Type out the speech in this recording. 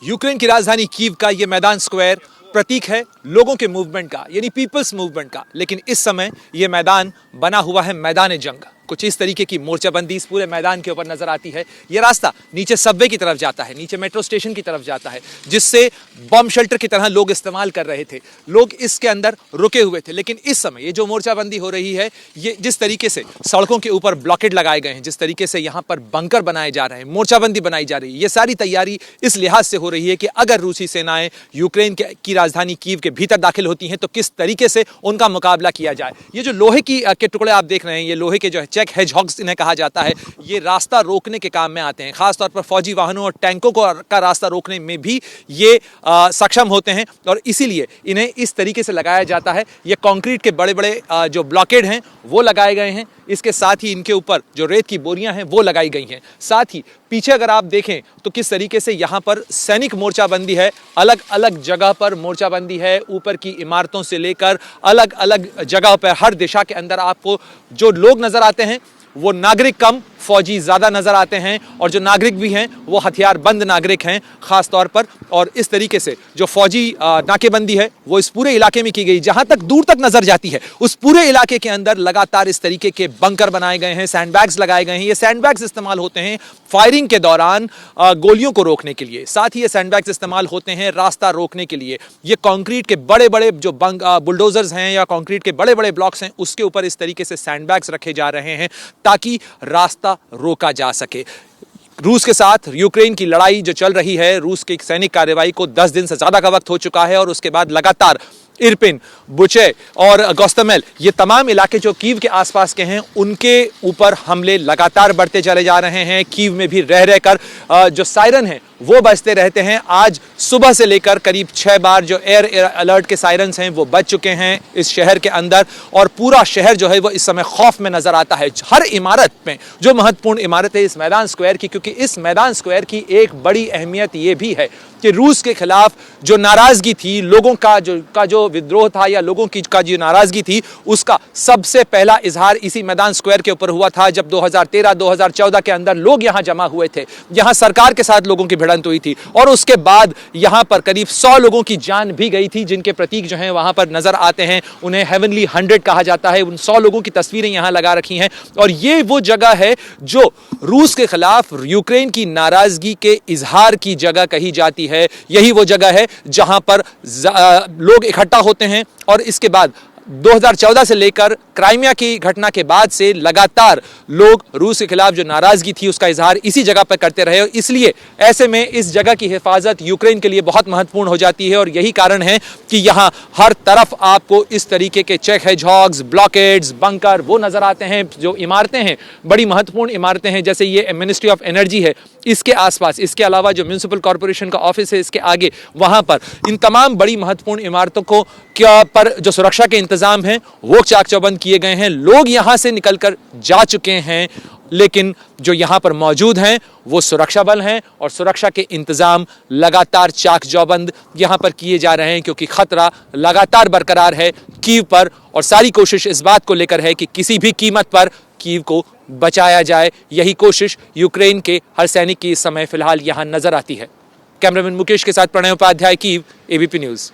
Ukraine की राजधानी Kyiv का ये मैदान स्क्वायर प्रतीक है लोगों के मूवमेंट का, यानी पीपल्स मूवमेंट का। लेकिन इस समय ये मैदान बना हुआ है मैदान जंग। कुछ इस तरीके की मोर्चाबंदी इस पूरे मैदान के ऊपर नजर आती है। ये रास्ता नीचे सबवे की तरफ जाता है, नीचे मेट्रो स्टेशन की तरफ जाता है, जिससे बम शेल्टर की तरह लोग इस्तेमाल कर रहे थे। लोग इसके अंदर रुके हुए थे। लेकिन इस समय ये जो मोर्चाबंदी हो रही है, ये जिस तरीके से सड़कों के ऊपर ब्लॉकेड लगाए गए हैं, जिस तरीके से यहाँ पर बंकर बनाए जा रहे हैं, मोर्चाबंदी बनाई जा रही है, ये सारी तैयारी इस लिहाज से हो रही है कि अगर रूसी सेनाएं यूक्रेन की राजधानी कीव के भीतर दाखिल होती हैं तो किस तरीके से उनका मुकाबला किया जाए। ये जो लोहे के टुकड़े आप देख रहे हैं, ये लोहे के जो है चेक हेजहॉग्स इन्हें कहा जाता है, ये रास्ता रोकने के काम में आते हैं। खासतौर पर फौजी वाहनों और टैंकों का रास्ता रोकने में भी ये सक्षम होते हैं और इसीलिए इन्हें इस तरीके से लगाया जाता है। ये कंक्रीट के बड़े बड़े जो ब्लॉकेड हैं वो लगाए गए हैं। इसके साथ ही इनके ऊपर जो रेत की बोरियां हैं वो लगाई गई हैं। साथ ही पीछे अगर आप देखें तो किस तरीके से यहाँ पर सैनिक मोर्चाबंदी है, अलग अलग जगह पर मोर्चाबंदी है। ऊपर की इमारतों से लेकर अलग अलग जगह पर हर दिशा के अंदर आपको जो लोग नजर आते हैं वो नागरिक कम, फौजी ज्यादा नजर आते हैं और जो नागरिक भी हैं वो हथियारबंद नागरिक हैं खास तौर पर। और इस तरीके से जो फौजी नाकेबंदी है वो इस पूरे इलाके में की गई, जहां तक दूर तक नजर जाती है उस पूरे इलाके के अंदर लगातार इस तरीके के बंकर बनाए गए हैं, सैंडबैग्स लगाए गए हैं। ये सैंडबैग्स इस्तेमाल होते हैं फायरिंग के दौरान गोलियों को रोकने के लिए। साथ ही ये सैंडबैग्स इस्तेमाल होते हैं रास्ता रोकने के लिए। ये कंक्रीट के बड़े बड़े जो बुलडोजर्स हैं या कंक्रीट के बड़े बड़े ब्लॉक्स हैं उसके ऊपर इस तरीके से सैंडबैग्स रखे जा रहे हैं ताकि रास्ता रोका जा सके। रूस के साथ यूक्रेन की लड़ाई जो चल रही है, रूस की सैनिक कार्रवाई को 10 दिन से ज्यादा का वक्त हो चुका है और उसके बाद लगातार इरपिन, बुचे और गोस्तामेल, ये तमाम इलाके जो कीव के आसपास के हैं उनके ऊपर हमले लगातार बढ़ते चले जा रहे हैं। कीव में भी रह रहकर जो सायरन है वो बजते रहते हैं। आज सुबह से लेकर करीब 6 बार जो एयर अलर्ट के सायरन्स हैं वो बज चुके हैं इस शहर के अंदर और पूरा शहर जो है वो इस समय खौफ में नजर आता है। हर इमारत में जो महत्वपूर्ण इमारत है इस मैदान स्क्वायर की, क्योंकि इस मैदान स्क्वायर की एक बड़ी अहमियत ये भी है कि रूस के खिलाफ जो नाराजगी थी, लोगों का जो विद्रोह था या लोगों की जो नाराजगी थी, उसका सबसे पहला इजहार इसी मैदान स्क्वायर के ऊपर हुआ था जब 2013-2014 के अंदर लोग यहां जमा हुए थे। यहां सरकार के साथ लोगों की भिड़ंत हुई थी और उसके बाद यहां पर करीब 100 लोगों की जान भी गई थी, जिनके प्रतीक जो हैं वहां पर नजर आते हैं। उन्हें हेवनली 100 कहा जाता है। उन 100 लोगों की तस्वीरें यहां लगा रखी हैं और ये वो जगह है जो रूस के खिलाफ यूक्रेन की नाराजगी के इजहार की जगह कही जाती है। यही वो जगह है जहां पर लोग इकट्ठा होते हैं और इसके बाद 2014 से लेकर क्राइमिया की घटना के बाद से लगातार लोग रूस के खिलाफ जो नाराजगी थी उसका इजहार इसी जगह पर करते रहे। इसलिए ऐसे में इस जगह की हिफाजत यूक्रेन के लिए बहुत महत्वपूर्ण हो जाती है और यही कारण है कि यहां हर तरफ आपको इस तरीके के चेक हेजहॉग्स, ब्लॉकेड्स, बंकर वो नजर आते हैं। जो इमारतें हैं बड़ी महत्वपूर्ण इमारतें हैं, जैसे ये मिनिस्ट्री ऑफ एनर्जी है, इसके आसपास, इसके अलावा जो म्युनिसिपल कॉर्पोरेशन का ऑफिस है इसके आगे, वहां पर इन तमाम बड़ी महत्वपूर्ण इमारतों को पर जो सुरक्षा के इंतजाम हैं वो चाक चौबंद किए गए हैं। लोग यहां से निकलकर जा चुके हैं, लेकिन जो यहां पर मौजूद हैं वो सुरक्षा बल हैं और सुरक्षा के इंतजाम लगातार चाक चौबंद यहां पर किए जा रहे हैं, क्योंकि खतरा लगातार बरकरार है कीव पर और सारी कोशिश इस बात को लेकर है कि किसी भी कीमत पर कीव को बचाया जाए। यही कोशिश यूक्रेन के हर सैनिक की इस समय फिलहाल यहां नजर आती है। कैमरामैन मुकेश के साथ Pranay Upadhyay, Kyiv, ABP news.